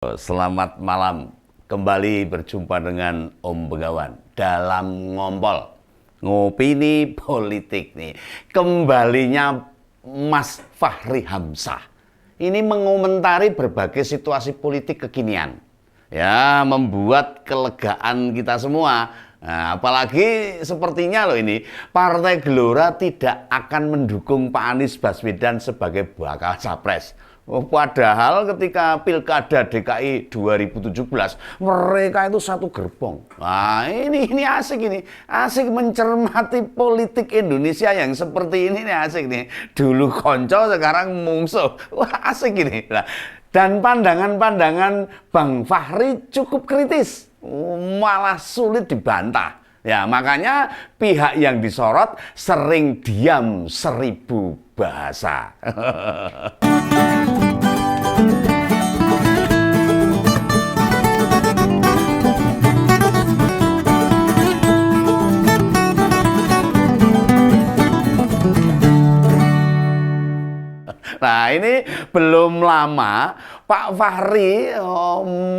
Selamat malam, kembali berjumpa dengan Om Begawan dalam Ngompol Ngopini Politik nih. Kembalinya Mas Fachri Hamzah ini mengomentari berbagai situasi politik kekinian, ya, membuat kelegaan kita semua. Nah, apalagi sepertinya loh ini Partai Gelora tidak akan mendukung Pak Anies Baswedan sebagai bakal capres. Padahal ketika Pilkada DKI 2017 mereka itu satu gerbong. Nah, ini asik ini. Asik mencermati politik Indonesia yang seperti ini nih, asik nih. Dulu konco, sekarang mungsuh. Wah, asik ini. Nah, dan pandangan-pandangan Bang Fachri cukup kritis, malah sulit dibantah. Ya, makanya pihak yang disorot sering diam 1000 bahasa. Nah, ini belum lama Pak Fachri,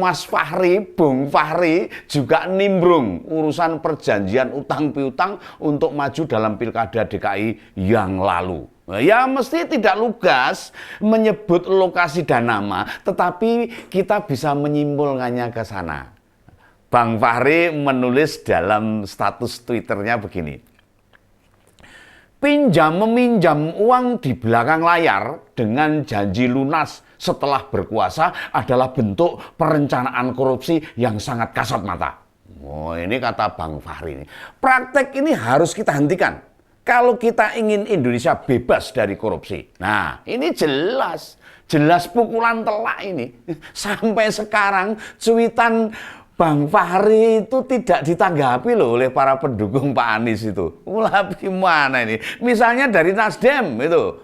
Mas Fachri, Bung Fachri juga nimbrung urusan perjanjian utang piutang untuk maju dalam Pilkada DKI yang lalu. Ya, mesti tidak lugas menyebut lokasi dan nama, tetapi kita bisa menyimpulkannya ke sana. Bang Fachri menulis dalam status Twitternya begini: pinjam-meminjam uang di belakang layar dengan janji lunas setelah berkuasa adalah bentuk perencanaan korupsi yang sangat kasat mata. Oh, ini kata Bang Fachri ini. Praktek ini harus kita hentikan kalau kita ingin Indonesia bebas dari korupsi. Nah, ini jelas pukulan telak ini. Sampai sekarang cuitan Bang Fachri itu tidak ditanggapi loh oleh para pendukung Pak Anies itu. Ulah gimana ini? Misalnya dari Nasdem itu,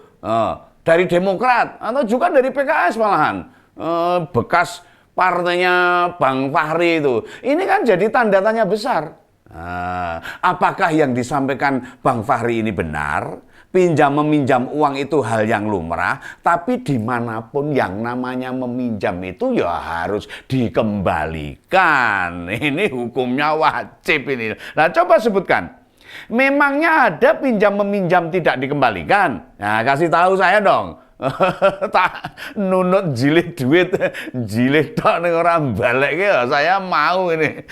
dari Demokrat, atau juga dari PKS malahan, bekas partainya Bang Fachri itu. Ini kan jadi tanda tanya besar. Apakah yang disampaikan Bang Fachri ini benar? Pinjam-meminjam uang itu hal yang lumrah, tapi dimanapun yang namanya meminjam itu ya harus dikembalikan. Ini hukumnya wajib ini. Nah, coba sebutkan. Memangnya ada pinjam-meminjam tidak dikembalikan? Nah, kasih tahu saya dong. Tak nunut jilid duit, jilid tok ning ora baleke ya saya mau ini.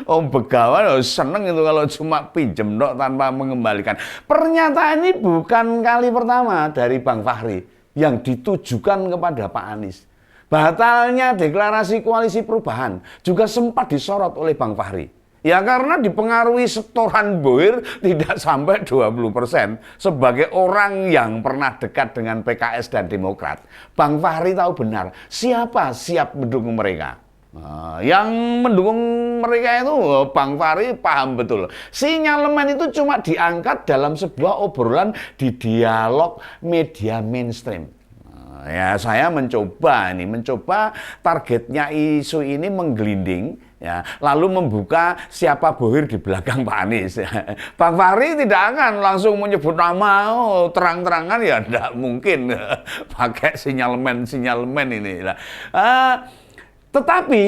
Om Begawan seneng itu kalau cuma pinjem tok tanpa mengembalikan. Pernyataan ini bukan kali pertama dari Bang Fachri yang ditujukan kepada Pak Anies. Batalnya deklarasi koalisi perubahan juga sempat disorot oleh Bang Fachri. Ya, karena dipengaruhi setoran Bohir tidak sampai 20%. Sebagai orang yang pernah dekat dengan PKS dan Demokrat, Bang Fachri tahu benar siapa siap mendukung mereka. Yang mendukung mereka itu Bang Fachri paham betul. Sinyalemen itu cuma diangkat dalam sebuah obrolan di dialog media mainstream. Ya, saya mencoba targetnya isu ini menggelinding, ya, lalu membuka siapa Bohir di belakang Pak Anies. Bang Fachri tidak akan langsung menyebut nama terang-terangan, ya tidak mungkin pakai sinyalemen ini. Tetapi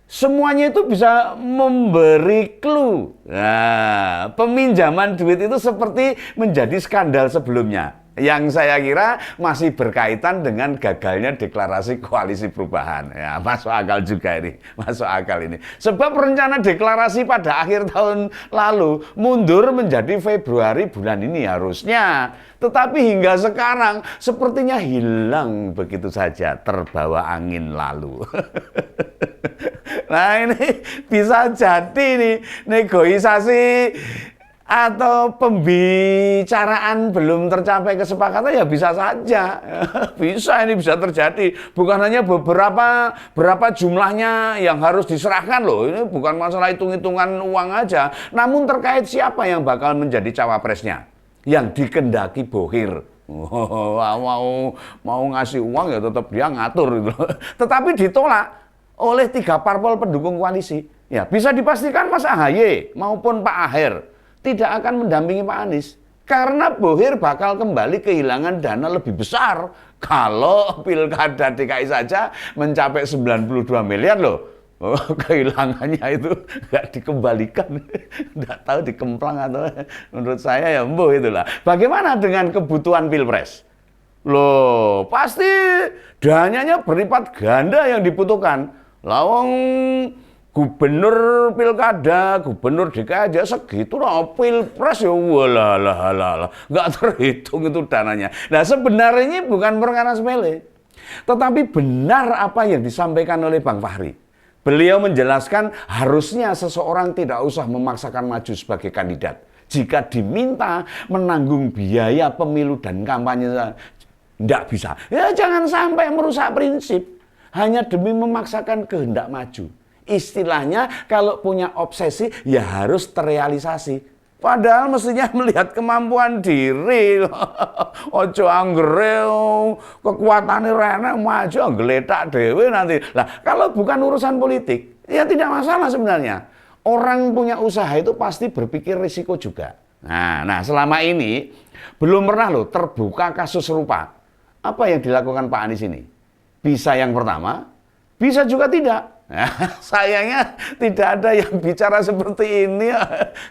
semuanya itu bisa memberi clue. Nah, peminjaman duit itu seperti menjadi skandal sebelumnya, yang saya kira masih berkaitan dengan gagalnya deklarasi koalisi perubahan. Ya, masuk akal juga ini, masuk akal ini. Sebab rencana deklarasi pada akhir tahun lalu mundur menjadi Februari bulan ini harusnya. Tetapi hingga sekarang sepertinya hilang begitu saja, terbawa angin lalu. Nah, ini bisa jadi nih negosiasi atau pembicaraan belum tercapai kesepakatan, ya bisa saja. Bisa, ini bisa terjadi. Bukan hanya berapa jumlahnya yang harus diserahkan loh. Ini bukan masalah hitung-hitungan uang aja. Namun terkait siapa yang bakal menjadi cawapresnya yang dikendaki Bohir. Mau ngasih uang ya tetap dia ngatur gitu. Tetapi ditolak oleh 3 parpol pendukung koalisi. Ya, bisa dipastikan Mas AHY maupun Pak Aher tidak akan mendampingi Pak Anies. Karena Bohir bakal kembali kehilangan dana lebih besar Kalau pilkada DKI saja mencapai 92 miliar loh. Oh, kehilangannya itu nggak dikembalikan, nggak tahu dikemplang atau menurut saya ya embo itulah. Bagaimana dengan kebutuhan pilpres? Loh, pasti dananya berlipat ganda yang dibutuhkan. Lawang gubernur pilkada, gubernur DKI aja segitu lah, pilpres ya walah, nggak terhitung itu dananya. Nah sebenarnya ini bukan perkara sepele, tetapi benar apa yang disampaikan oleh Bang Fahri. Beliau menjelaskan harusnya seseorang tidak usah memaksakan maju sebagai kandidat. Jika diminta menanggung biaya pemilu dan kampanye, tidak bisa. Ya jangan sampai merusak prinsip hanya demi memaksakan kehendak maju. Istilahnya kalau punya obsesi ya harus terrealisasi. Padahal mestinya melihat kemampuan diri. Ojo anggere kekuatannya rene maju geletak dewe nanti. Lah kalau bukan urusan politik, ya tidak masalah sebenarnya. Orang punya usaha itu pasti berpikir risiko juga. Nah selama ini belum pernah loh terbuka kasus serupa. Apa yang dilakukan Pak Anies ini? Bisa yang pertama, bisa juga tidak. Nah, sayangnya tidak ada yang bicara seperti ini.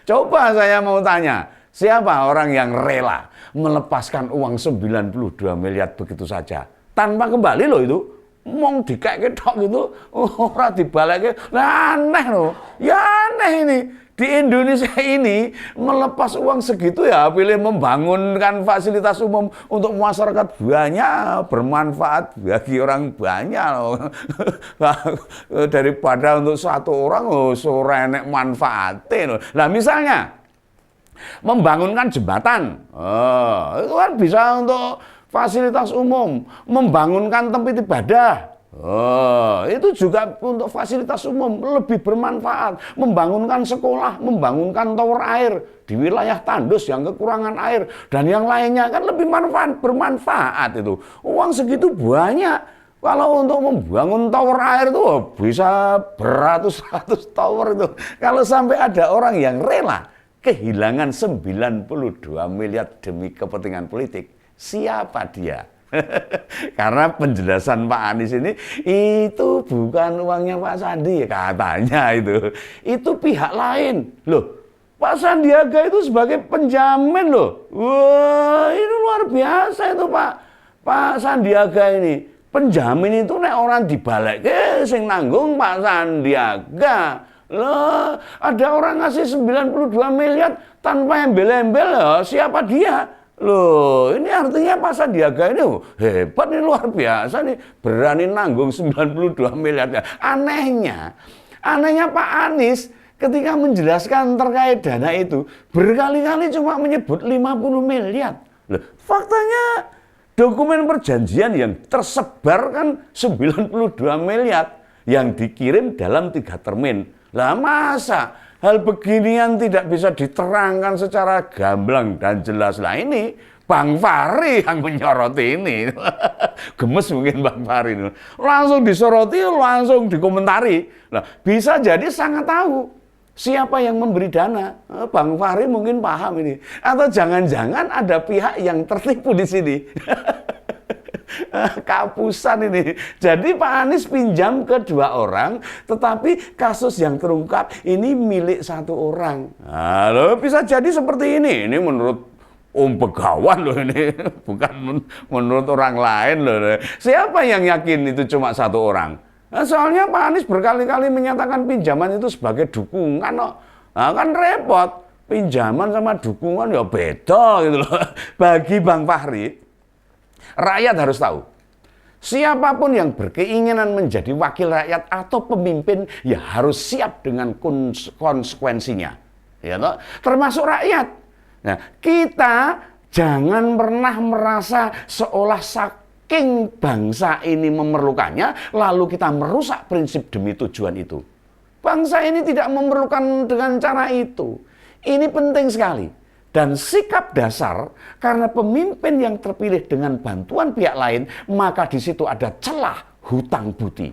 Coba saya mau tanya, siapa orang yang rela melepaskan uang 92 miliar begitu saja? Tanpa kembali loh itu. Mong dikek-ketok gitu, ora dibaleke. Nah, aneh loh. Ya aneh ini. Di Indonesia ini melepas uang segitu ya pilih membangunkan fasilitas umum untuk masyarakat banyak, bermanfaat bagi orang banyak loh. Daripada untuk satu orang sore nek manfaatin loh. Nah misalnya membangunkan jembatan, itu kan bisa untuk fasilitas umum, membangunkan tempat ibadah. Itu juga untuk fasilitas umum lebih bermanfaat. Membangunkan sekolah, membangunkan tower air di wilayah tandus yang kekurangan air dan yang lainnya kan lebih bermanfaat itu. Uang segitu banyak. Kalau untuk membangun tower air itu bisa beratus-ratus tower itu. Kalau sampai ada orang yang rela kehilangan 92 miliar demi kepentingan politik, siapa dia? Karena penjelasan Pak Anies ini itu bukan uangnya Pak Sandi katanya itu pihak lain loh. Pak Sandiaga itu sebagai penjamin loh. Wah ini luar biasa itu Pak Sandiaga ini penjamin itu nek orang dibalik sing nanggung Pak Sandiaga loh. Ada orang ngasih 92 miliar tanpa embel-embel loh. Siapa dia? Loh, ini artinya Pak Sandiaga ini hebat nih, luar biasa nih, berani nanggung 92 miliar. Anehnya Pak Anies ketika menjelaskan terkait dana itu berkali-kali cuma menyebut 50 miliar. Loh, faktanya dokumen perjanjian yang tersebar kan 92 miliar yang dikirim dalam 3 termin. Lah masa hal beginian tidak bisa diterangkan secara gamblang dan jelas. Lah ini Bang Fahri yang menyoroti ini. Gemes mungkin Bang Fahri ini. Langsung disoroti, langsung dikomentari. Nah, bisa jadi sangat tahu siapa yang memberi dana. Bang Fahri mungkin paham ini. Atau jangan-jangan ada pihak yang tertipu di sini. Kapusan ini. Jadi Pak Anies pinjam ke 2 orang, tetapi kasus yang terungkap ini milik 1 orang. Nah, loh, bisa jadi seperti ini. Ini menurut Begawan loh ini, bukan menurut orang lain loh. Siapa yang yakin itu cuma 1 orang? Nah, soalnya Pak Anies berkali-kali menyatakan pinjaman itu sebagai dukungan. Nah, kan repot. Pinjaman sama dukungan ya beda gitu loh. Bagi Bang Fahri, rakyat harus tahu, siapapun yang berkeinginan menjadi wakil rakyat atau pemimpin, ya harus siap dengan konsekuensinya. Ya, toh? Termasuk rakyat. Nah, kita jangan pernah merasa seolah saking bangsa ini memerlukannya, lalu kita merusak prinsip demi tujuan itu. Bangsa ini tidak memerlukan dengan cara itu. Ini penting sekali. Dan sikap dasar, karena pemimpin yang terpilih dengan bantuan pihak lain, maka di situ ada celah hutang budi.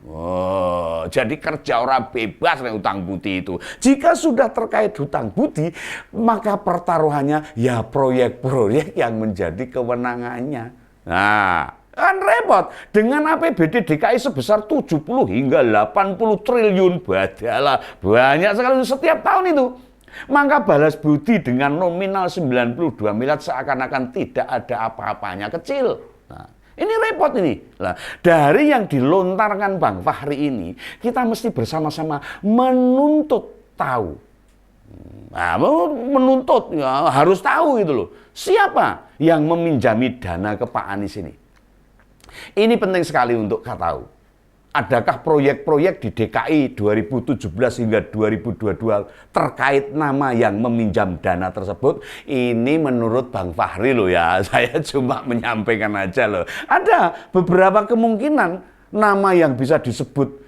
Oh, jadi kerja orang bebas nih hutang budi itu. Jika sudah terkait hutang budi, maka pertaruhannya ya proyek-proyek yang menjadi kewenangannya. Nah, kan repot. Dengan APBD DKI sebesar 70 hingga 80 triliun, badalah banyak sekali setiap tahun itu. Maka balas budi dengan nominal 92 miliar seakan-akan tidak ada apa-apanya, kecil. Nah, ini repot ini. Nah, dari yang dilontarkan Bang Fahri ini, kita mesti bersama-sama menuntut tahu. Nah, menuntut ya, harus tahu gitu loh. Siapa yang meminjami dana ke Pak Anies ini? Ini penting sekali untuk kita tahu. Adakah proyek-proyek di DKI 2017 hingga 2022 terkait nama yang meminjam dana tersebut? Ini menurut Bang Fahri loh ya, saya cuma menyampaikan aja loh. Ada beberapa kemungkinan nama yang bisa disebut,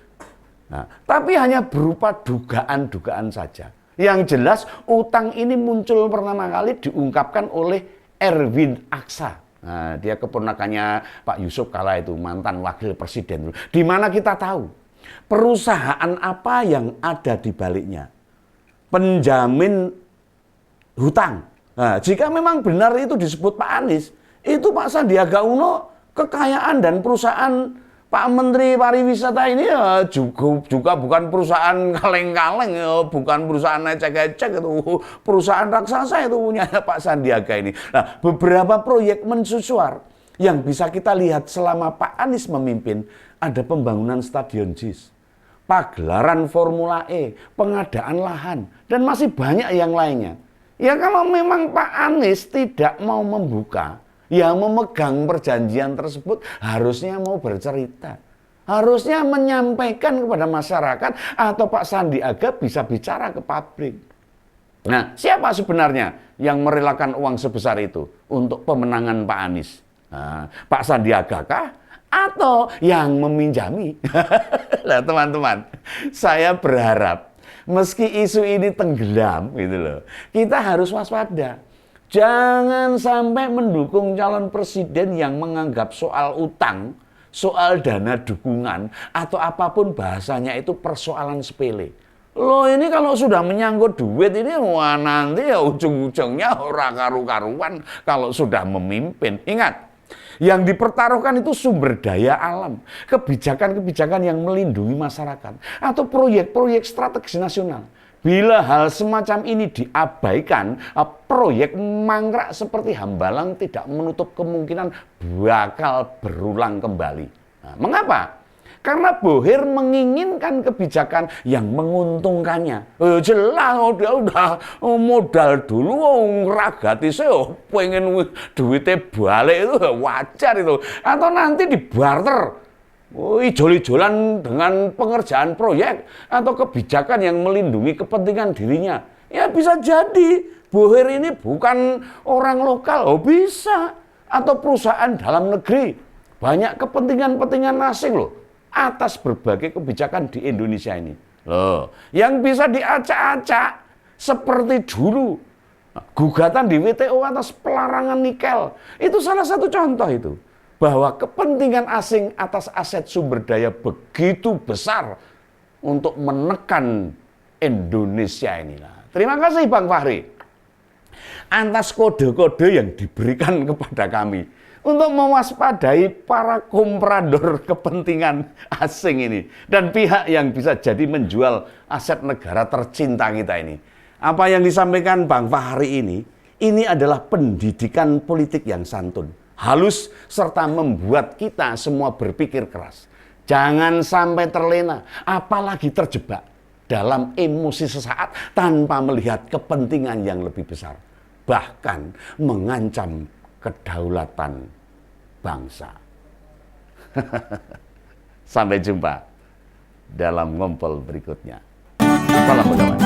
nah, tapi hanya berupa dugaan-dugaan saja. Yang jelas utang ini muncul pertama kali diungkapkan oleh Erwin Aksa. Nah, dia keponakannya Pak Yusuf Kala itu, mantan wakil presiden. Di mana kita tahu perusahaan apa yang ada di baliknya. Penjamin hutang. Nah, jika memang benar itu disebut Pak Anies, itu Pak Sandiaga Uno, kekayaan dan perusahaan Pak Menteri Pariwisata ini ya juga bukan perusahaan kaleng-kaleng, ya, bukan perusahaan ecek-ecek, itu perusahaan raksasa itu punya Pak Sandiaga ini. Nah, beberapa proyek mensusuar yang bisa kita lihat selama Pak Anies memimpin, ada pembangunan Stadion JIS, pagelaran Formula E, pengadaan lahan, dan masih banyak yang lainnya. Ya kalau memang Pak Anies tidak mau membuka, ya memegang perjanjian tersebut, harusnya mau bercerita. Harusnya menyampaikan kepada masyarakat, atau Pak Sandiaga bisa bicara ke pabrik. Nah, siapa sebenarnya yang merelakan uang sebesar itu untuk pemenangan Pak Anies? Nah, Pak Sandiaga kah? Atau yang meminjami? Nah, teman-teman, saya berharap meski isu ini tenggelam gitu loh, kita harus waspada. Jangan sampai mendukung calon presiden yang menganggap soal utang, soal dana dukungan, atau apapun bahasanya itu persoalan sepele. Loh, ini kalau sudah menyangkut duit ini, wah nanti ya ujung-ujungnya ora karu-karuan kalau sudah memimpin. Ingat, yang dipertaruhkan itu sumber daya alam, kebijakan-kebijakan yang melindungi masyarakat, atau proyek-proyek strategis nasional. Bila hal semacam ini diabaikan, proyek mangkrak seperti Hambalang tidak menutup kemungkinan bakal berulang kembali. Nah, mengapa? Karena Bohir menginginkan kebijakan yang menguntungkannya. Jelas, dia udah modal dulu, ragati saya pengen duitnya balik, itu wajar itu. Atau nanti dibarter. Ijol-ijolan dengan pengerjaan proyek atau kebijakan yang melindungi kepentingan dirinya. Ya bisa jadi Bohir ini bukan orang lokal, bisa. Atau perusahaan dalam negeri. Banyak kepentingan-kepentingan asing loh atas berbagai kebijakan di Indonesia ini. Loh, yang bisa diacak-acak seperti dulu gugatan di WTO atas pelarangan nikel. Itu salah satu contoh itu. Bahwa kepentingan asing atas aset sumber daya begitu besar untuk menekan Indonesia inilah. Terima kasih Bang Fahri atas kode-kode yang diberikan kepada kami untuk mewaspadai para komprador kepentingan asing ini dan pihak yang bisa jadi menjual aset negara tercinta kita ini. Apa yang disampaikan Bang Fahri ini adalah pendidikan politik yang santun, halus, serta membuat kita semua berpikir keras. Jangan sampai terlena, apalagi terjebak dalam emosi sesaat tanpa melihat kepentingan yang lebih besar. Bahkan mengancam kedaulatan bangsa. Sampai jumpa dalam ngompol berikutnya. Salam bersama.